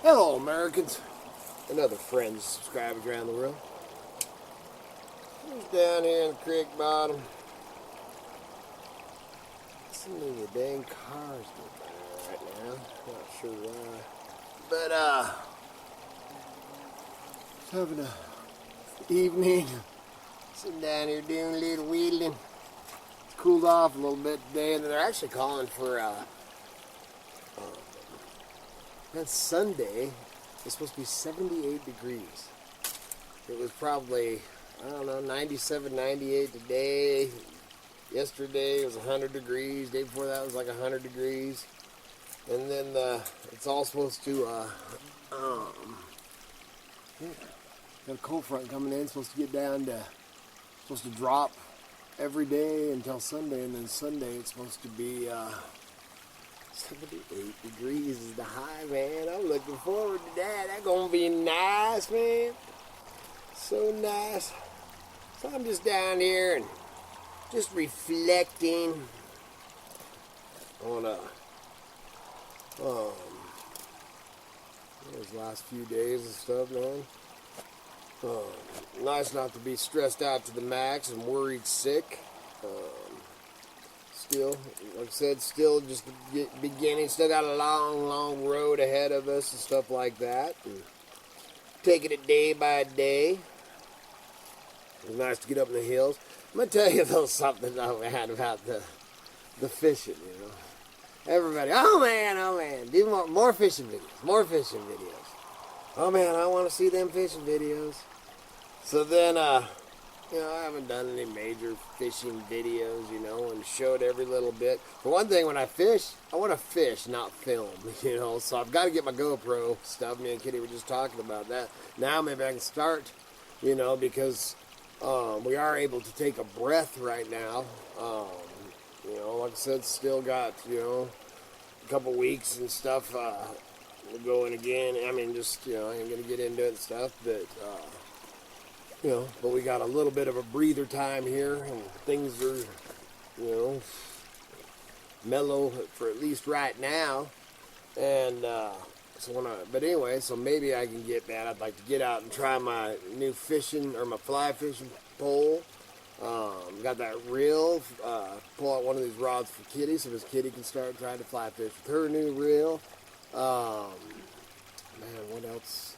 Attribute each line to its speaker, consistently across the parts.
Speaker 1: Hello, Americans, and other friends and subscribers around the world. Just down here in the creek bottom. Listening to the dang cars go by right now. Not sure why. But, just having a evening. Sitting down here doing a little whittling. It's cooled off a little bit today, and they're actually calling for, that's Sunday. It's supposed to be 78 degrees. It was probably, I don't know, 97, 98 today. Yesterday it was 100 degrees. Day before that was like 100 degrees. And then it's all supposed to, got a cold front coming in. It's supposed to get down to, supposed to drop every day until Sunday. And then Sunday it's supposed to be, 78 degrees is the high, man. I'm looking forward to that. That's gonna be nice, man. So nice. So I'm just down here and just reflecting on those last few days and stuff, man. Nice not to be stressed out to the max and worried sick. Still, like I said, still just beginning. Still got a long, long road ahead of us and stuff like that. And taking it day by day. It's nice to get up in the hills. I'm going to tell you a little something I had about the fishing, you know. Everybody, oh man, do more fishing videos. Oh man, I want to see them fishing videos. So then, you know, I haven't done any major fishing videos, you know, and showed every little bit. For one thing, when I fish, I want to fish, not film, you know. So I've got to get my GoPro stuff. Me and Kitty were just talking about that. Now maybe I can start, you know, because we are able to take a breath right now. You know, like I said, still got, you know, a couple weeks and stuff going again. I mean, just, you know, I ain't going to get into it and stuff, but... you know, but we got a little bit of a breather time here, and things are, you know, mellow for at least right now. And but anyway, so maybe I can get that. I'd like to get out and try my new fishing, or my fly fishing pole. Got that reel, pull out one of these rods for Kitty, so this Kitty can start trying to fly fish with her new reel. Man, what else?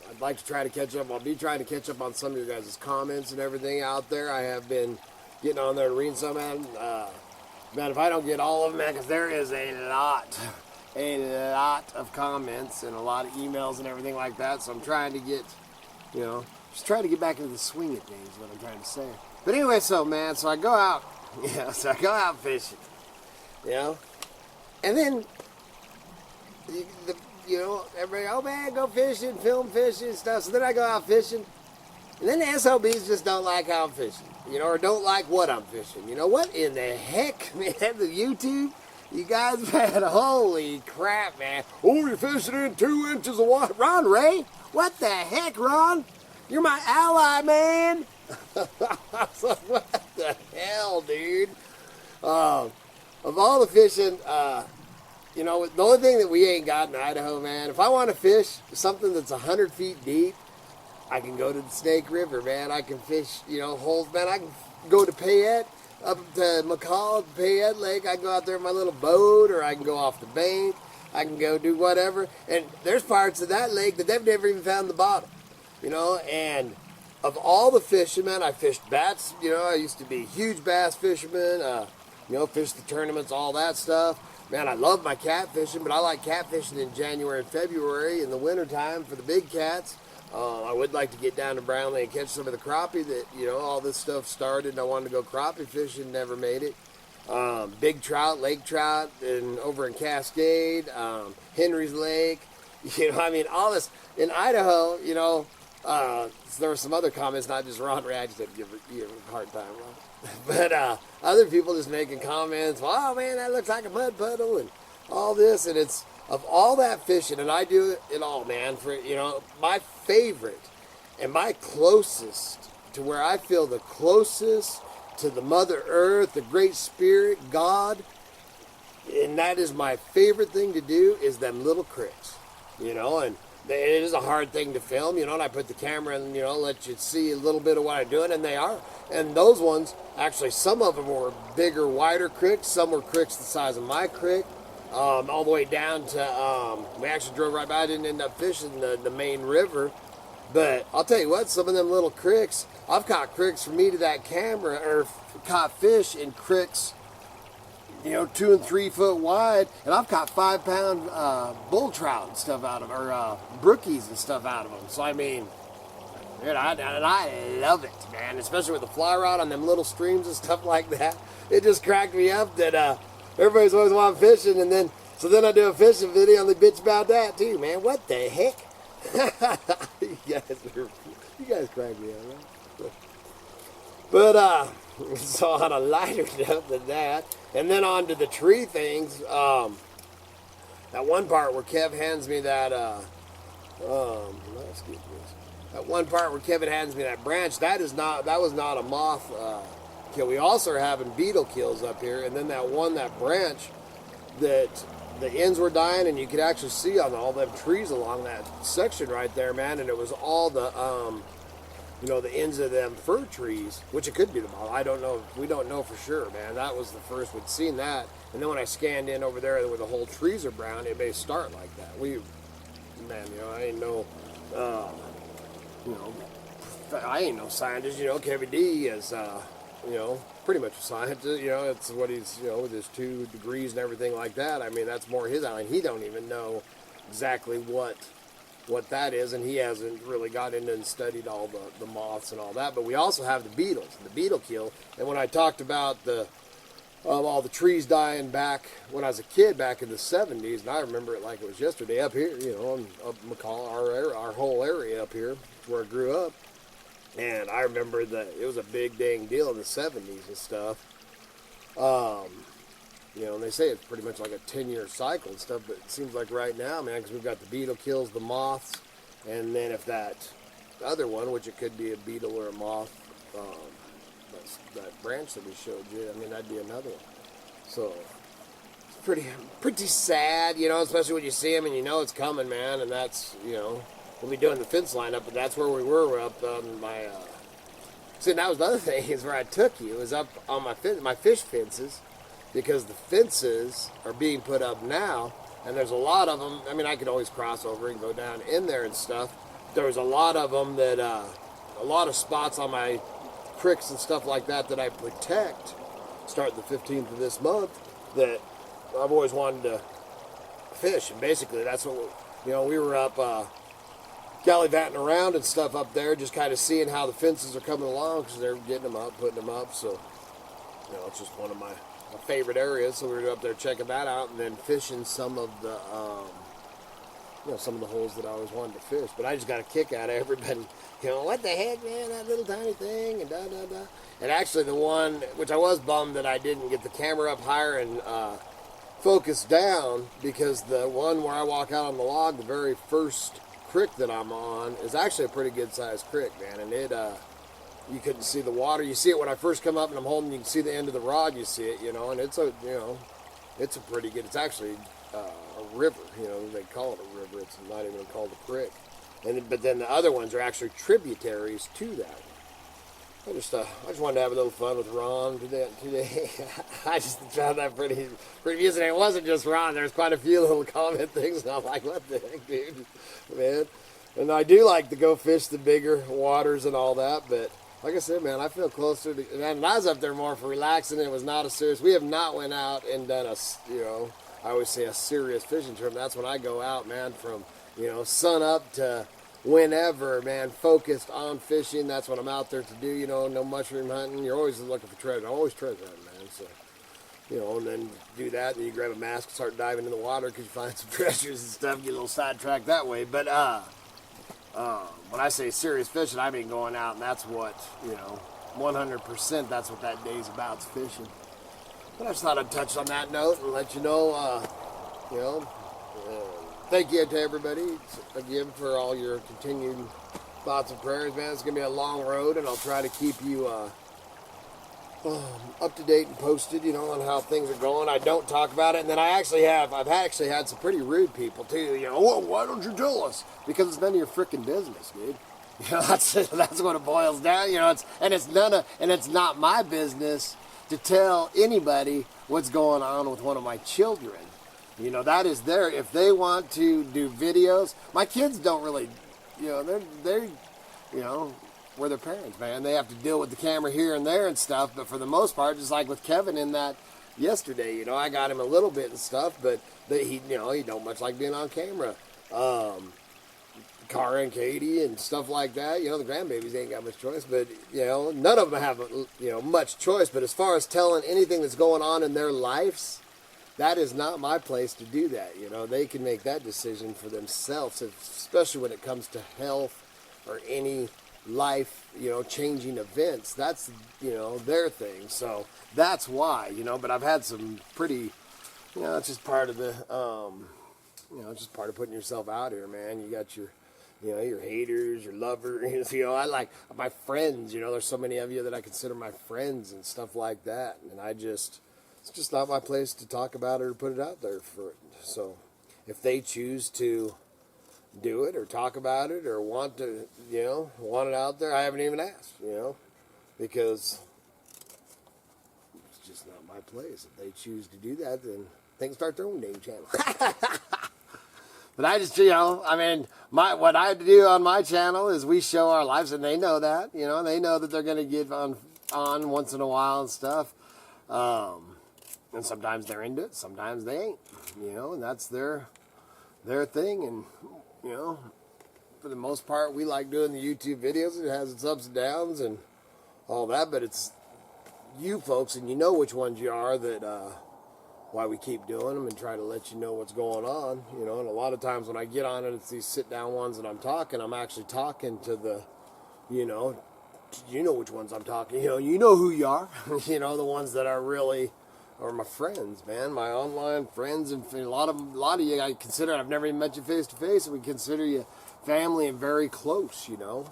Speaker 1: I'd like to try to catch up. I'll be trying to catch up on some of your guys' comments and everything out there. I have been getting on there to read some of them. Man, if I don't get all of them, man, because there is a lot of comments and a lot of emails and everything like that. So I'm trying to get, you know, just trying to get back into the swing of things, is what I'm trying to say. But anyway, so man, so I go out, fishing, you know, and then you know, everybody, oh man, go fishing, film fishing and stuff. So then I go out fishing, and then the SOBs just don't like how I'm fishing, you know, or don't like what I'm fishing. You know, what in the heck, man, the YouTube, you guys, man, holy crap, man. Oh, you're fishing in 2 inches of water. Ron Ray, what the heck, Ron? You're my ally, man. So what the hell, dude? Of all the fishing, you know, the only thing that we ain't got in Idaho, man, if I want to fish something that's 100 feet deep, I can go to the Snake River, man. I can fish, you know, holes, man. I can go to Payette, up to McCall, Payette Lake. I can go out there with my little boat, or I can go off the bank. I can go do whatever. And there's parts of that lake that they've never even found the bottom, you know. And of all the fishing, man, I fished bats. You know, I used to be a huge bass fisherman, you know, fished the tournaments, all that stuff. Man, I love my catfishing, but I like catfishing in January and February in the wintertime for the big cats. I would like to get down to Brownlee and catch some of the crappie that, you know, all this stuff started, and I wanted to go crappie fishing, never made it. Big trout, lake trout, and over in Cascade, Henry's Lake, you know, I mean, all this in Idaho, you know. There were some other comments, not just Ron Ray, I just had to give you a hard time, Ron. But other people just making comments, well, oh man, that looks like a mud puddle and all this, and it's of all that fishing, and I do it all, man, for, you know, my favorite and my closest to where I feel the closest to the Mother Earth, the Great Spirit, God, and that is my favorite thing to do, is them little creeks. you know, and it is a hard thing to film, you know, and I put the camera in, you know, let you see a little bit of what I'm doing, and they are. And those ones, actually, some of them were bigger, wider creeks. Some were creeks the size of my creek, all the way down to, we actually drove right by. I didn't end up fishing the main river. But I'll tell you what, some of them little creeks, I've caught creeks from me to that camera, or caught fish in creeks, you know, 2 and 3 foot wide, and I've caught 5-pound bull trout and stuff out of them, or brookies and stuff out of them. So I mean, dude, I love it, man, especially with the fly rod on them little streams and stuff like that. It just cracked me up that everybody's always wanting fishing, and then I do a fishing video and they bitch about that too, man. What the heck? you guys crack me up, right? But so on a lighter note than that, and then on to the tree things. That one part where Kev hands me that that one part where Kevin hands me that branch, that was not a moth kill. We also are having beetle kills up here, and then that branch that the ends were dying, and you could actually see on all them trees along that section right there, man. And it was all the, you know, the ends of them fir trees, which it could be the moth. I don't know. We don't know for sure, man. That was the first we'd seen that. And then when I scanned in over there where the whole trees are brown, it may start like that. Man, you know, I ain't no, you know, I ain't no scientist. You know, Kevin D is, you know, pretty much a scientist, you know, it's what he's, you know, with his 2 degrees and everything like that. I mean, that's more his island. He don't even know exactly what that is, and he hasn't really got into and studied all the moths and all that. But we also have the beetles, the beetle kill. And when I talked about all the trees dying back when I was a kid back in the 70s, and I remember it like it was yesterday up here, you know, up McCall, our whole area up here where I grew up. And I remember that it was a big dang deal in the 70s and stuff. You know, and they say it's pretty much like a 10-year cycle and stuff, but it seems like right now, man, because we've got the beetle kills, the moths, and then if that other one, which it could be a beetle or a moth, that branch that we showed you, I mean, that'd be another one. So, it's pretty sad, you know, especially when you see them and you know it's coming, man, and that's, you know, we'll be doing the fence lineup, but that's where we were. We're up on my, see, that was the other thing, is where I took you, is up on my fish fences, because the fences are being put up now, and there's a lot of them. I mean, I could always cross over and go down in there and stuff. There was a lot of them that, a lot of spots on my creeks and stuff like that I protect, starting the 15th of this month, that I've always wanted to fish, and basically that's what, you know, we were up, gallivanting around and stuff up there, just kind of seeing how the fences are coming along, because they're getting them up, putting them up. So, you know, it's just one of my favorite areas. So we were up there checking that out, and then fishing some of the, you know, some of the holes that I always wanted to fish. But I just got a kick out of everybody, you know, what the heck, man, that little tiny thing, and da-da-da. And actually the one, which I was bummed that I didn't get the camera up higher and focus down, because the one where I walk out on the log, the very first creek that I'm on, is actually a pretty good sized creek, man, and it you couldn't see the water. You see it when I first come up and I'm holding, you can see the end of the rod, you see it, you know, and it's a, you know, it's a pretty good, it's actually a river, you know, they call it a river, it's not even called a creek. And but then the other ones are actually tributaries to that. I just wanted to have a little fun with Ron today. I just found that pretty amusing. It wasn't just Ron. There's quite a few little comment things, and I'm like, what the heck, dude, man. And I do like to go fish the bigger waters and all that, but like I said, man, I feel closer to, and I was up there more for relaxing. It was not a serious, we have not went out and done a, you know, I always say a serious fishing trip. That's when I go out, man, from, you know, sun up to whenever, man, focused on fishing. That's what I'm out there to do, you know, no mushroom hunting. You're always looking for treasure. I'm always treasure hunting, man. So, you know, and then do that, and you grab a mask and start diving in the water because you find some treasures and stuff, get a little sidetracked that way. But when I say serious fishing, I mean going out, and that's what, you know, 100%, that's what that day's about, is fishing. But I just thought I'd touch on that note and let you know, you know, thank you to everybody again for all your continued thoughts and prayers, man. It's going to be a long road, and I'll try to keep you up to date and posted, on how things are going. I don't talk about it, and then I've actually had some pretty rude people too. Well, why don't you tell us? Because it's none of your freaking business, dude. That's what it boils down. It's not my business to tell anybody what's going on with one of my children. That is if they want to do videos. My kids don't really, they're we're their parents, man. They have to deal with the camera here and there and stuff, but for the most part, just like with Kevin in that yesterday, I got him a little bit and stuff, but he don't much like being on camera. Cara and Katie and stuff like that, the grandbabies ain't got much choice, but, none of them have, much choice, but as far as telling anything that's going on in their lives, that is not my place to do that. They can make that decision for themselves, especially when it comes to health or any life, changing events. That's, their thing. So that's why, but I've had some pretty, it's just part of the, it's just part of putting yourself out here, man. You got your, your haters, your lovers, I like my friends, there's so many of you that I consider my friends and stuff like that. And it's just not my place to talk about it or put it out there for it. So if they choose to do it or talk about it or want to, want it out there, I haven't even asked, because it's just not my place. If they choose to do that, then they can start their own damn channel. But I just, what I do on my channel is we show our lives, and they know that, they know that they're going to get on once in a while and stuff. And sometimes they're into it, sometimes they ain't, and that's their thing. And, for the most part, we like doing the YouTube videos. It has its ups and downs and all that, but it's you folks, and which ones you are, that why we keep doing them and try to let you know what's going on, and a lot of times when I get on it, it's these sit-down ones that I'm actually talking to the, which ones I'm talking, you know who you are, the ones that are really, are my friends, man, my online friends, and a lot of you I consider, I've never even met you face to face, and we consider you family and very close, and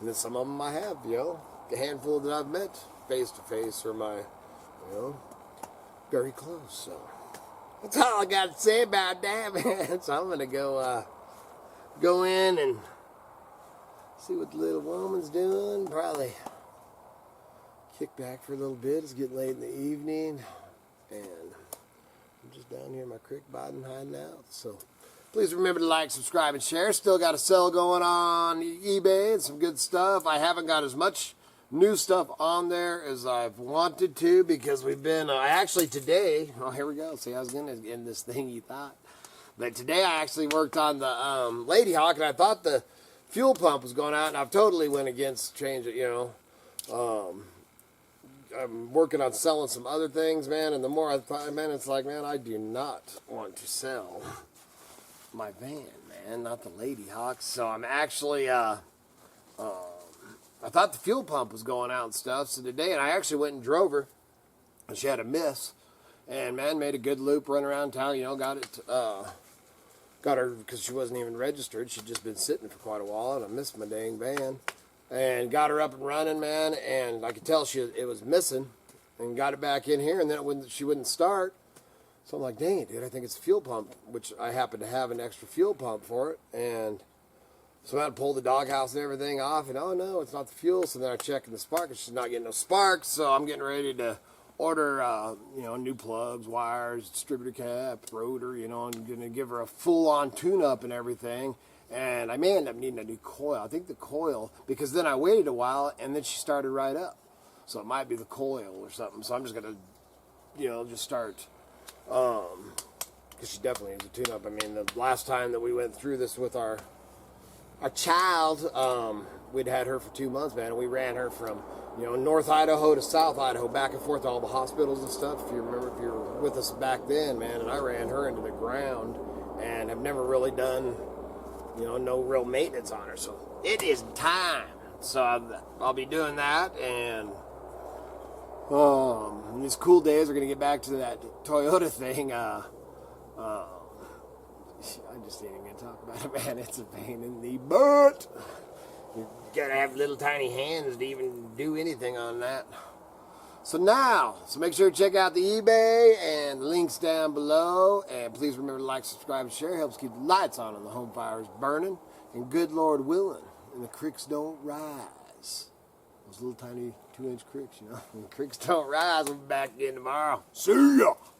Speaker 1: then some of them I have, the handful that I've met face to face are my, very close. So that's all I got to say about that, man. So I'm gonna go in and see what the little woman's doing. Probably kick back for a little bit. It's getting late in the evening, and I'm just down here in my creek bottom hiding out. So please remember to like, subscribe, and share. Still got a sale going on eBay and some good stuff. I haven't got as much new stuff on there as I've wanted to, because we've been, actually today, here we go. See, I was going to end this thing you thought. But today I actually worked on the Lady Hawk, and I thought the fuel pump was going out, and I've totally went against change it, I'm working on selling some other things, man, and the more I thought, man, it's like, man, I do not want to sell my van, man, not the Lady Hawk. So I'm actually, I thought the fuel pump was going out and stuff, so today, and I actually went and drove her, and she had a miss, and man, made a good loop, run around town, got her, because she wasn't even registered, she'd just been sitting for quite a while, and I missed my dang van, and got her up and running, man, and I could tell it was missing, and got it back in here, and then she wouldn't start, so I'm like, dang it, dude, I think it's a fuel pump, which I happen to have an extra fuel pump for it, and so I had to pull the doghouse and everything off, and oh no, it's not the fuel. So then I checked in the spark, and she's not getting no sparks. So I'm getting ready to order, new plugs, wires, distributor cap, rotor, and gonna give her a full-on tune-up and everything. And I may end up needing a new coil. I think the coil, because then I waited a while, and then she started right up. So it might be the coil or something. So I'm just gonna, just start, because she definitely needs a tune-up. I mean, the last time that we went through this with our child, we'd had her for 2 months, man, and we ran her from, North Idaho to South Idaho, back and forth to all the hospitals and stuff, if you remember, if you were with us back then, man, and I ran her into the ground, and have never really done, no real maintenance on her, so it is time, so I'll be doing that, and, these cool days, we're going to get back to that Toyota thing, I just ain't even gonna talk about it, man. It's a pain in the butt. You gotta have little tiny hands to even do anything on that. So make sure to check out the eBay and the links down below. And please remember to like, subscribe, and share. It helps keep the lights on and the home fires burning. And good Lord willing, and the creeks don't rise. Those little tiny 2-inch creeks, you know. When the creeks don't rise, we'll be back again tomorrow. See ya!